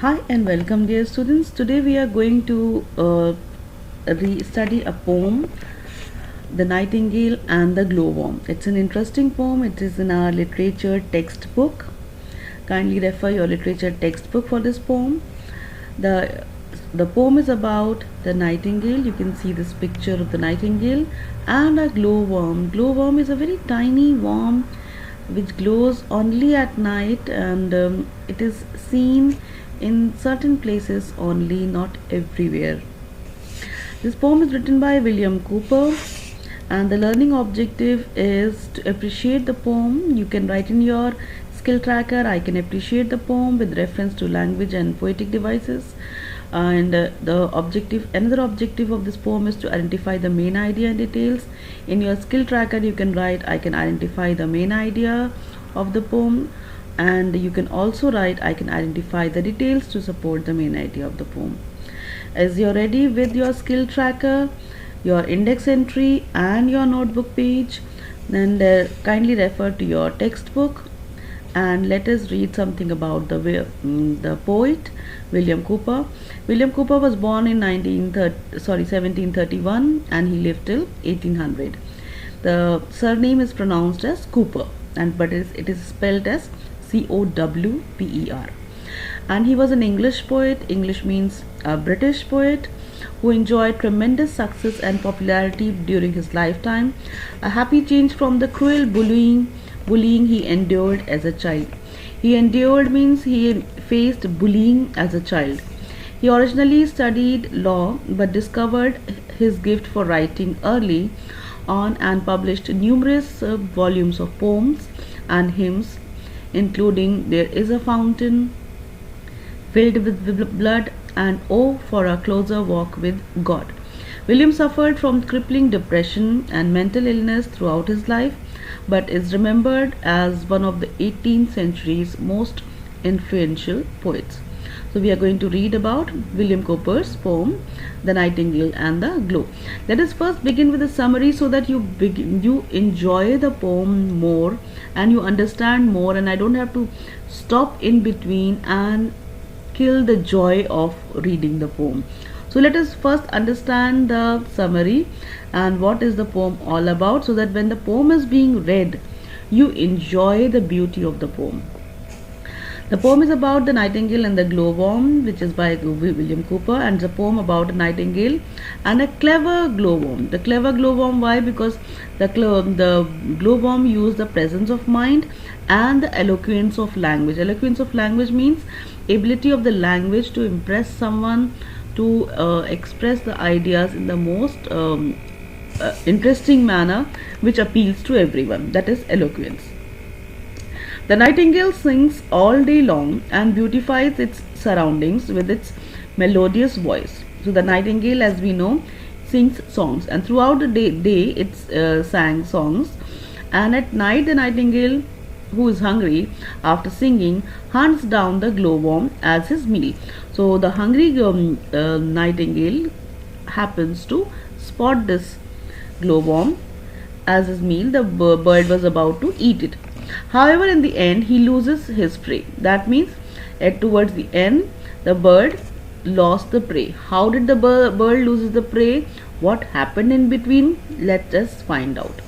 Hi and welcome, dear students. Today we are going to study a poem, The Nightingale and the Glowworm. It's an interesting poem. It is in our literature textbook. Kindly refer your literature textbook for this poem. The the poem is about the nightingale. You can see this picture of the nightingale and a glowworm. Glowworm is a very tiny worm which glows only at night, and it is seen in certain places only, not everywhere. This poem is written by William Cooper, and the learning objective is to appreciate the poem. You can write in your skill tracker, I can appreciate the poem with reference to language and poetic devices. And another objective of this poem is to identify the main idea and details. In your skill tracker, you can write, I can identify the main idea of the poem, and you can also write, I can identify the details to support the main idea of the poem. As you're ready with your skill tracker, your index entry and your notebook page, then kindly refer to your textbook and let us read something about the poet William Cooper. William Cooper was born in 1731 and he lived till 1800. The surname is pronounced as Cooper, but it is spelled as Cowper. And he was an English poet. English means a British poet who enjoyed tremendous success and popularity during his lifetime, a happy change from the cruel bullying he endured as a child. He endured means he faced bullying as a child. He originally studied law but discovered his gift for writing early on and published numerous volumes of poems and hymns, including There is a Fountain, Filled with Blood, and Oh for a Closer Walk with God. William suffered from crippling depression and mental illness throughout his life, but is remembered as one of the 18th century's most influential poets. So we are going to read about William Cooper's poem, The Nightingale and the Glow. Let us first begin with a summary so that you enjoy the poem more and you understand more, and I don't have to stop in between and kill the joy of reading the poem. So let us first understand the summary and what is the poem all about, so that when the poem is being read, you enjoy the beauty of the poem. The poem is about the nightingale and the glowworm, which is by William Cooper, and it's a poem about a nightingale and a clever glowworm. The clever glowworm, why? Because the glowworm used the presence of mind and the eloquence of language. Eloquence of language means ability of the language to impress someone, to express the ideas in the most interesting manner which appeals to everyone. That is eloquence. The nightingale sings all day long and beautifies its surroundings with its melodious voice. So the nightingale, as we know, sings songs, and throughout the day it sang songs, and at night the nightingale, who is hungry after singing, hunts down the glowworm as his meal. So the hungry nightingale happens to spot this glowworm as his meal. The bird was about to eat it. However, in the end, he loses his prey. That means towards the end, the bird lost the prey. How did the bird lose the prey? What happened in between? Let us find out.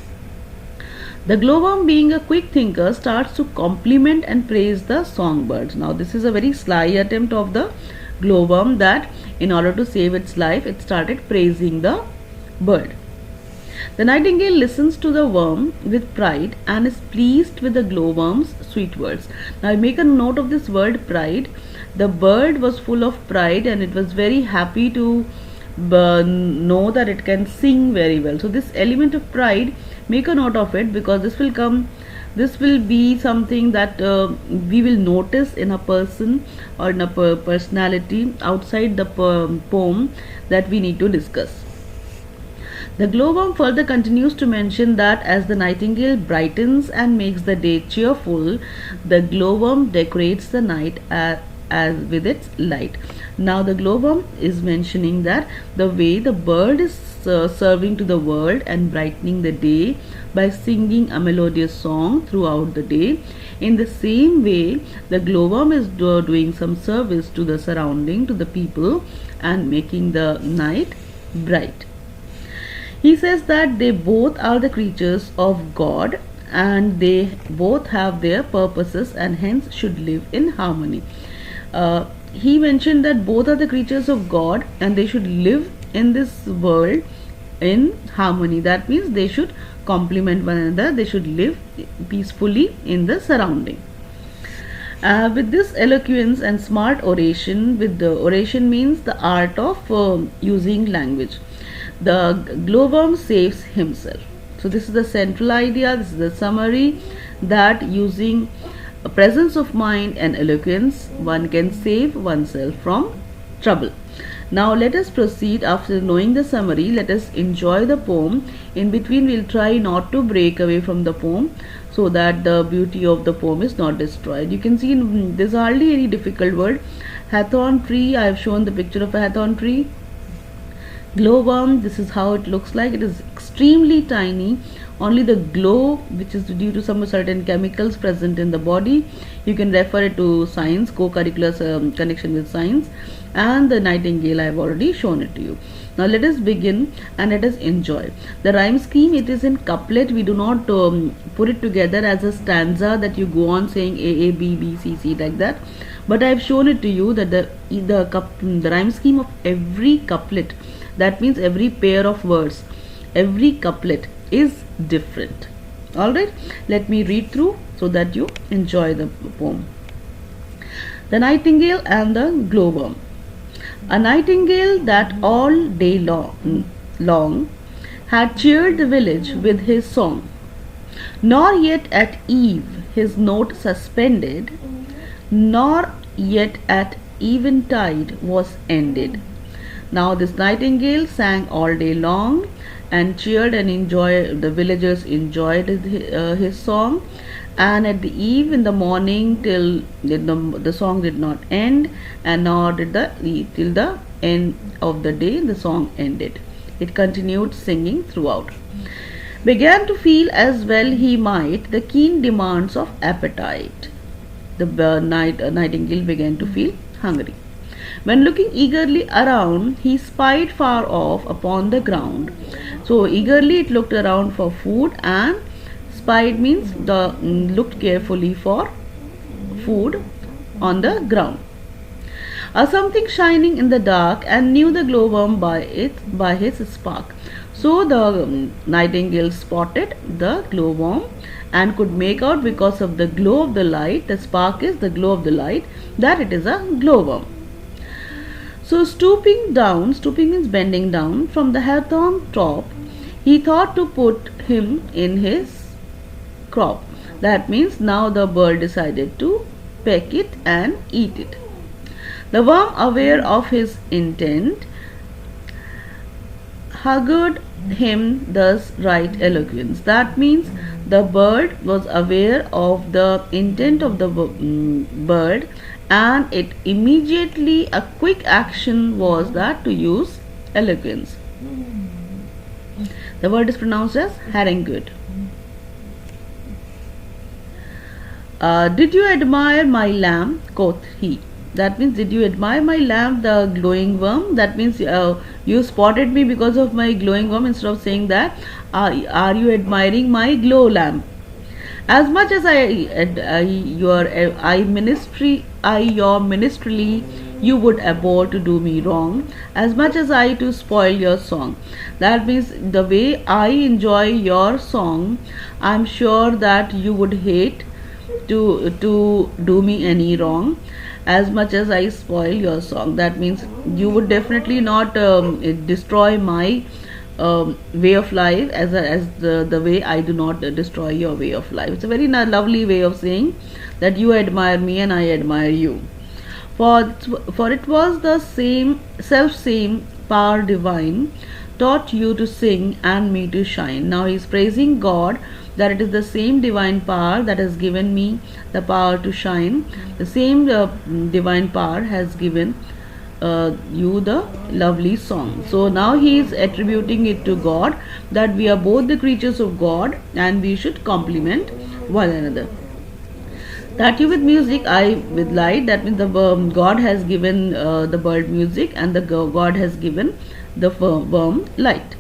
The glowworm, being a quick thinker, starts to compliment and praise the songbirds. Now, this is a very sly attempt of the glowworm, that in order to save its life, it started praising the bird. The nightingale listens to the worm with pride and is pleased with the glowworm's sweet words. Now, I make a note of this word pride. The bird was full of pride and it was very happy to know that it can sing very well. So this element of pride, make a note of it, because this will be something that we will notice in a person or in a personality outside the poem that we need to discuss. The glowworm further continues to mention that as the nightingale brightens and makes the day cheerful, the glowworm decorates the night as with its light. Now the glowworm is mentioning that the way the bird is serving to the world and brightening the day by singing a melodious song throughout the day. In the same way, the glowworm is doing some service to the surrounding, to the people, and making the night bright. He says that they both are the creatures of God and they both have their purposes and hence should live in harmony. He mentioned that both are the creatures of God and they should live in this world in harmony. That means they should complement one another, they should live peacefully in the surrounding. With this eloquence and smart oration, with the oration means the art of using language, the glowworm saves himself. So this is the central idea, this is the summary, that using a presence of mind and eloquence one can save oneself from trouble. Now let us proceed. After knowing the summary, let us enjoy the poem. In between we'll try not to break away from the poem so that the beauty of the poem is not destroyed. You can see there's hardly any difficult word. Hawthorn tree, I have shown the picture of a hawthorn tree. Glowworm, this is how it looks like. It is extremely tiny. Only the glow, which is due to some certain chemicals present in the body. You can refer it to science, co-curricular connection with science, and the nightingale, I have already shown it to you. Now let us begin and let us enjoy. The rhyme scheme, it is in couplet. We do not put it together as a stanza that you go on saying A, B, B, C, C like that. But I have shown it to you that the rhyme scheme of every couplet, that means every pair of words, every couplet is different. Alright, let me read through so that you enjoy the poem. The Nightingale and the Glowworm. A nightingale that all day long had cheered the village with his song, nor yet at eve his note suspended, nor yet at eventide was ended. Now this nightingale sang all day long and cheered and enjoyed, the villagers enjoyed his song, and at the eve in the morning till the song did not end, and nor did till the end of the day the song ended. It continued singing throughout. Began to feel as well he might the keen demands of appetite. The nightingale began to feel hungry. When looking eagerly around, he spied far off upon the ground. So eagerly it looked around for food, and spied means looked carefully for food on the ground. A something shining in the dark, and knew the glowworm by his spark. So the nightingale spotted the glowworm and could make out, because of the glow of the light, the spark is the glow of the light, that it is a glowworm. So stooping means bending down from the hawthorn top, he thought to put him in his crop. That means now the bird decided to peck it and eat it. The worm, aware of his intent, hugged him thus right eloquence. That means the bird was aware of the intent of the bird, and it immediately, a quick action was that to use eloquence. The word is pronounced as Haringud. Did you admire my lamp? Quoth he. That means, did you admire my lamp, the glowing worm? That means you spotted me because of my glowing worm, instead of saying that are you admiring my glow lamp? As much as your ministrily you would abhor to do me wrong, as much as I to spoil your song. That means the way I enjoy your song, I am sure that you would hate to do me any wrong, as much as I spoil your song. That means you would definitely not destroy my way of life as the way I do not destroy your way of life. It's a very lovely way of saying that you admire me and I admire you. For it was the same power divine taught you to sing and me to shine. Now he is praising God, that it is the same divine power that has given me the power to shine. The same divine power has given you the lovely song. So now he is attributing it to God, that we are both the creatures of God and we should complement one another. That you with music, I with light. That means the God has given the bird music, and the God has given the worm light.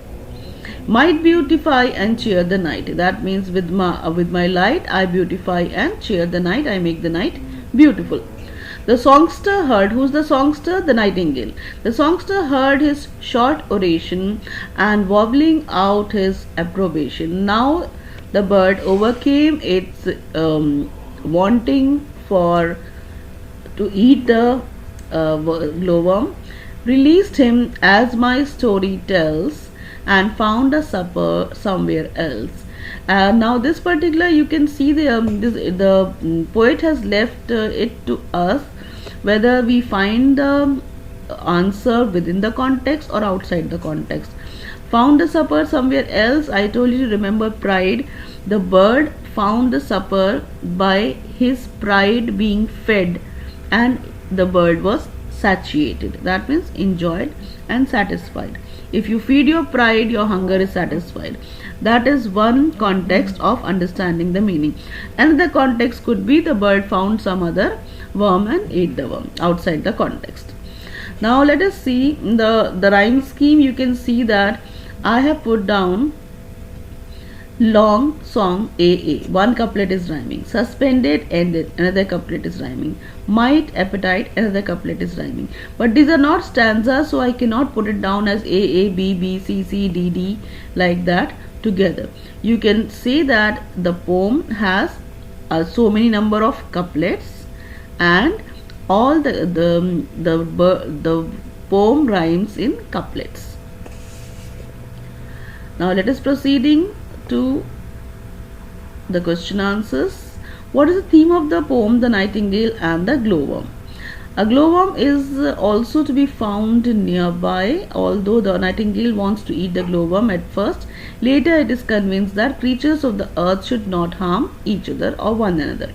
Might beautify and cheer the night. That means with my light I beautify and cheer the night. I make the night beautiful. The songster heard. Who's the songster? The nightingale. The songster heard his short oration and wobbling out his approbation. Now the bird overcame its wanting for to eat the glowworm, released him as my story tells, and found a supper somewhere else. Now this particular, you can see the poet has left it to us whether we find the answer within the context or outside the context. Found the supper somewhere else. I told you to remember pride. The bird found the supper by his pride being fed, and the bird was satiated. That means enjoyed and satisfied. If you feed your pride, your hunger is satisfied. That is one context of understanding the meaning. Another context could be the bird found some other worm and ate the worm, outside the context. Now let us see the rhyme scheme. You can see that I have put down long song AA. One couplet is rhyming. Suspended, ended, another couplet is rhyming. Might, appetite, another couplet is rhyming. But these are not stanzas, so I cannot put it down as AA, B, B, C, C, D, D like that together. You can say that the poem has so many number of couplets, and all the poem rhymes in couplets. Now let us proceeding to the question answers. What is the theme of the poem The Nightingale and the Glowworm? A glowworm is also to be found nearby. Although the nightingale wants to eat the glowworm at first, later it is convinced that creatures of the earth should not harm each other or one another.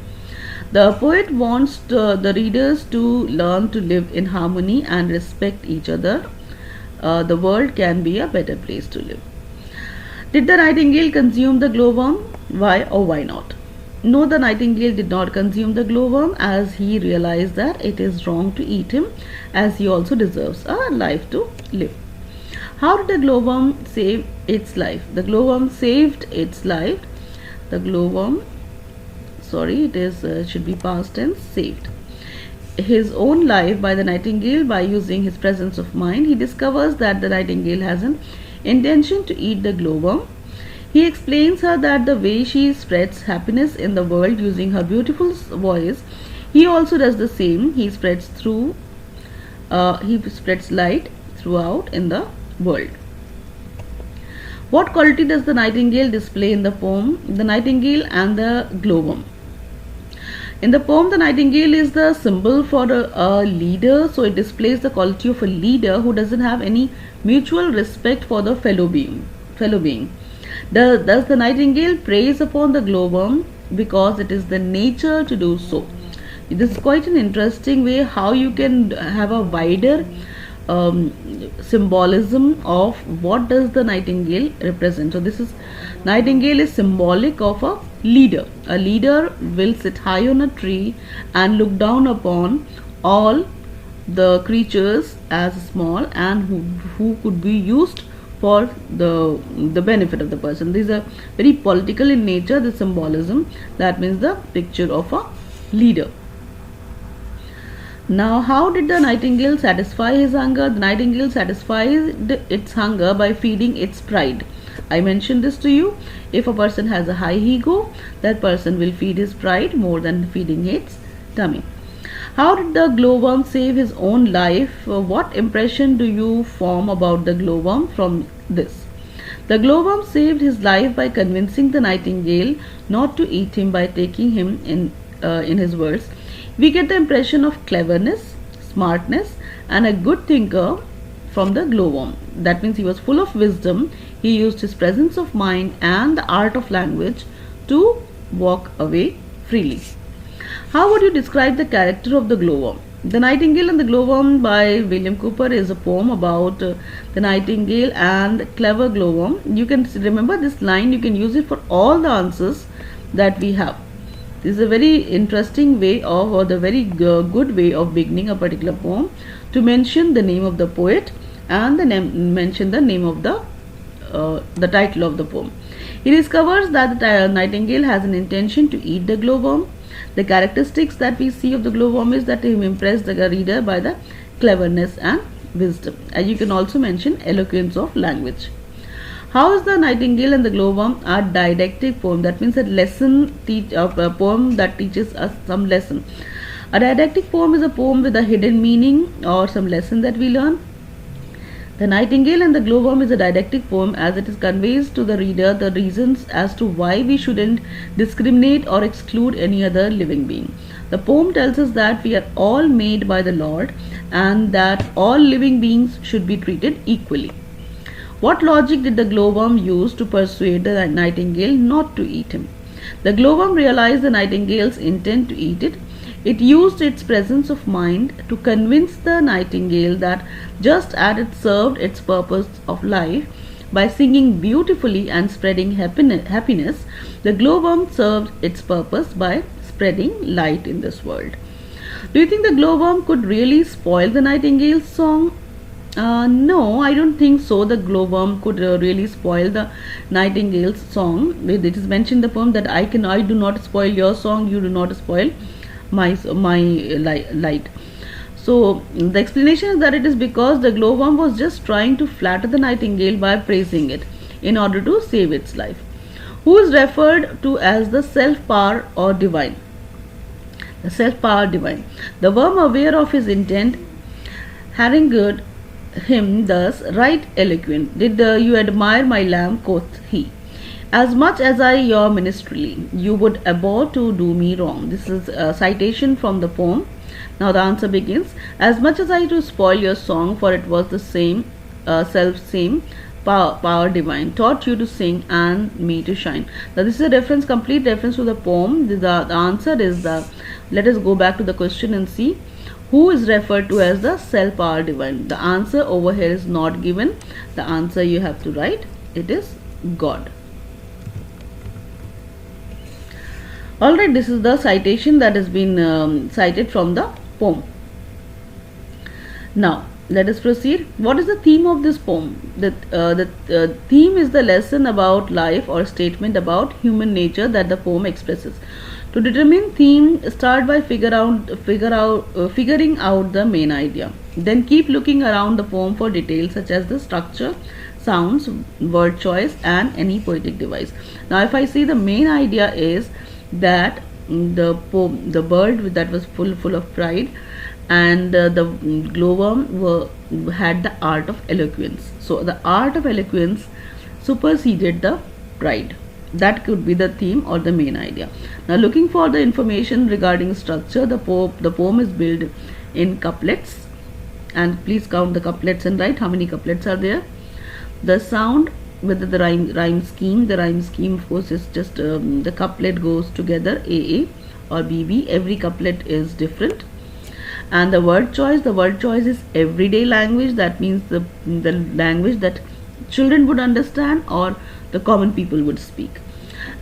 The poet wants the readers to learn to live in harmony and respect each other. The world can be a better place to live. Did the nightingale consume the glowworm? Why or why not? No, the nightingale did not consume the glowworm, as he realized that it is wrong to eat him, as he also deserves a life to live. How did the glowworm save its life? The glowworm saved its life. The glowworm, should be past tense, saved his own life by the nightingale by using his presence of mind. He discovers that the nightingale has an intention to eat the glowworm. He explains her that the way she spreads happiness in the world using her beautiful voice, he also does the same. He spreads light throughout in the world. What quality does the nightingale display in the poem The Nightingale and the Glowworm? In the poem, the nightingale is the symbol for a leader, so it displays the quality of a leader who doesn't have any mutual respect for the fellow being. Thus the nightingale preys upon the glowworm because it is the nature to do so. This is quite an interesting way how you can have a wider symbolism of what does the nightingale represent. So this is nightingale is symbolic of a leader. A leader will sit high on a tree and look down upon all the creatures as small and who could be used for the benefit of the person. These are very political in nature, the symbolism. That means the picture of a leader. Now, how did the nightingale satisfy his hunger? The nightingale satisfied its hunger by feeding its pride. I mentioned this to you. If a person has a high ego, that person will feed his pride more than feeding its tummy. How did the glowworm save his own life? What impression do you form about the glowworm from this? The glowworm saved his life by convincing the nightingale not to eat him by taking him in his words. We get the impression of cleverness, smartness, and a good thinker from the glowworm. That means he was full of wisdom. He used his presence of mind and the art of language to walk away freely. How would you describe the character of the glowworm? The Nightingale and the Glowworm by William Cooper is a poem about the nightingale and the clever glowworm. You can remember this line, you can use it for all the answers that we have. This is a very interesting way of, or the very good way of beginning a particular poem, to mention the name of the poet and mention the name of the title of the poem. He discovers that the nightingale has an intention to eat the glowworm. The characteristics that we see of the glowworm is that he impressed the reader by the cleverness and wisdom. And you can also mention eloquence of language. How is the Nightingale and the Glowworm a didactic poem? That means a a poem that teaches us some lesson. A didactic poem is a poem with a hidden meaning or some lesson that we learn. The Nightingale and the Glowworm is a didactic poem as it conveys to the reader the reasons as to why we shouldn't discriminate or exclude any other living being. The poem tells us that we are all made by the Lord and that all living beings should be treated equally. What logic did the glowworm use to persuade the nightingale not to eat him? The glowworm realized the nightingale's intent to eat it. It used its presence of mind to convince the nightingale that just as it served its purpose of life by singing beautifully and spreading happiness, the glowworm served its purpose by spreading light in this world. Do you think the glowworm could really spoil the nightingale's song? No, I don't think so. The glowworm could really spoil the nightingale's song. It is mentioned in the poem that I do not spoil your song, you do not spoil my light. So the explanation is that it is because the glowworm was just trying to flatter the nightingale by praising it in order to save its life. Who is referred to as the self-power or divine? The self-power divine. The worm, aware of his intent, harangued him thus: right eloquent, did you admire my lamb? Quoth he. As much as I your ministry, you would abhor to do me wrong. This is a citation from the poem. Now the answer begins: as much as I to spoil your song, for it was the same same power divine taught you to sing and me to shine. Now this is a reference, complete reference to the poem. The answer is let us go back to the question and see who is referred to as the self-power divine. The answer over here is not given. The answer you have to write, it is God. Alright, this is the citation that has been cited from the poem. Now let us proceed. What is the theme of this poem? The theme is the lesson about life or statement about human nature that the poem expresses. To determine theme, start by figuring out the main idea. Then keep looking around the poem for details such as the structure, sounds, word choice, and any poetic device. Now, if I see, the main idea is that the bird that was full of pride, and the glowworm had the art of eloquence. So the art of eloquence superseded the pride. That could be the theme or the main idea. Now, looking for the information regarding structure, the poem is built in couplets, and please count the couplets and write how many couplets are there. The sound, whether the rhyme scheme, of course is just the couplet goes together, AA or BB. Every couplet is different. And the word choice is everyday language. That means the language that children would understand or the common people would speak.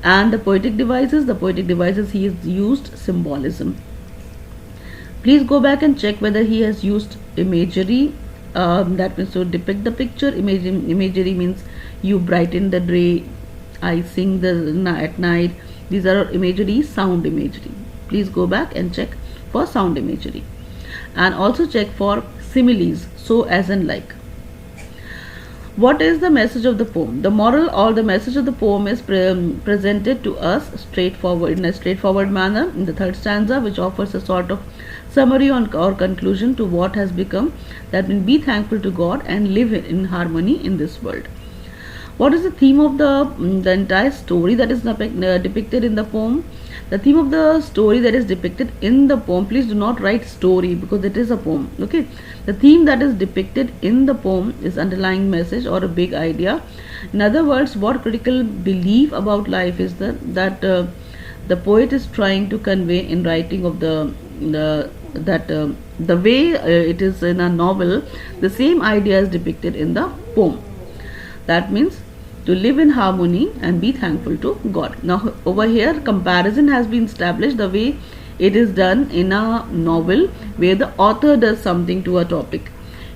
And the poetic devices he has used symbolism. Please go back and check whether he has used imagery, that means to depict the picture. Imagery means you brighten the day, I sing at night. These are imagery. Sound imagery, please go back and check for sound imagery, and also check for similes, so as and like. What is the message of the poem? The moral or the message of the poem is presented to us in a straightforward manner in the third stanza, which offers a sort of summary or conclusion to what has become. That means be thankful to God and live in harmony in this world. What is the theme of the entire story that is depicted in the poem? The theme of the story that is depicted in the poem, please do not write story because it is a poem. Okay, the theme that is depicted in the poem is underlying message or a big idea. In other words, what critical belief about life is that the poet is trying to convey in writing of the the way it is in a novel, the same idea is depicted in the poem. That means to live in harmony and be thankful to God. Now over here comparison has been established the way it is done in a novel where the author does something to a topic.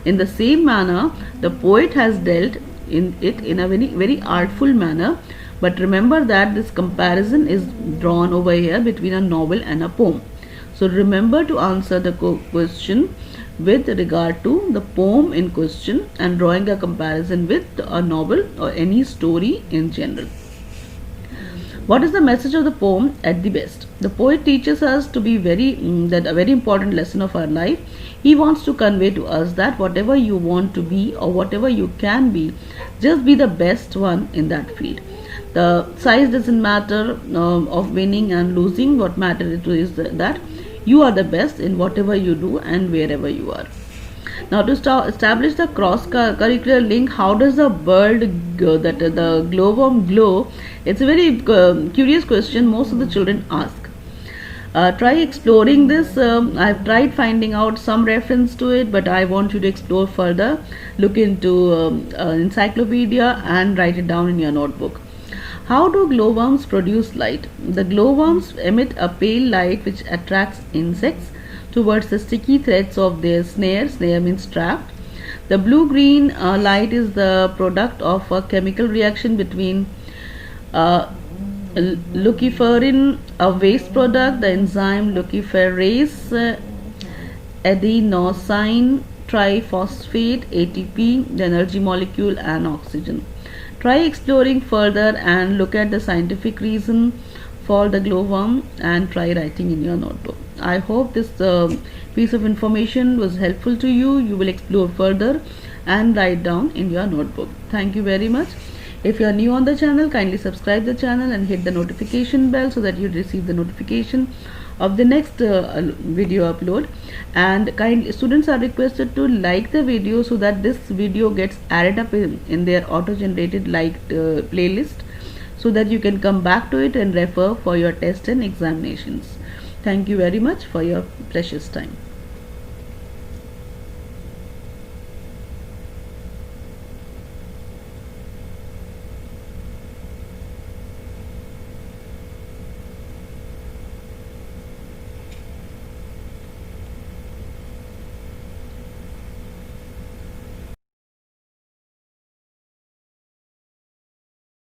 In the same manner, the poet has dealt in it in a very artful manner. But remember that this comparison is drawn over here between a novel and a poem. So remember to answer the question with regard to the poem in question and drawing a comparison with a novel or any story in general. What is the message of the poem at the best? The poet teaches us to be that a very important lesson of our life. He wants to convey to us that whatever you want to be or whatever you can be, just be the best one in that field. The size doesn't matter of winning and losing. What matters is that you are the best in whatever you do and wherever you are. Now to establish the cross-curricular link, how does the bird go, the glowworm glow? It's a very curious question most of the children ask. Try exploring this. I've tried finding out some reference to it, but I want you to explore further. Look into encyclopedia and write it down in your notebook. How do glowworms produce light? The glowworms emit a pale light which attracts insects towards the sticky threads of their snare. Snare means trap. The blue-green light is the product of a chemical reaction between luciferin, a waste product, the enzyme luciferase, adenosine triphosphate, ATP, the energy molecule, and oxygen. Try exploring further and look at the scientific reason for the glowworm and try writing in your notebook. I hope this piece of information was helpful to you. You will explore further and write down in your notebook. Thank you very much. If you are new on the channel, kindly subscribe the channel and hit the notification bell so that you receive the notification of the next video upload. And students are requested to like the video so that this video gets added up in their auto-generated liked playlist, so that you can come back to it and refer for your test and examinations. Thank you very much for your precious time.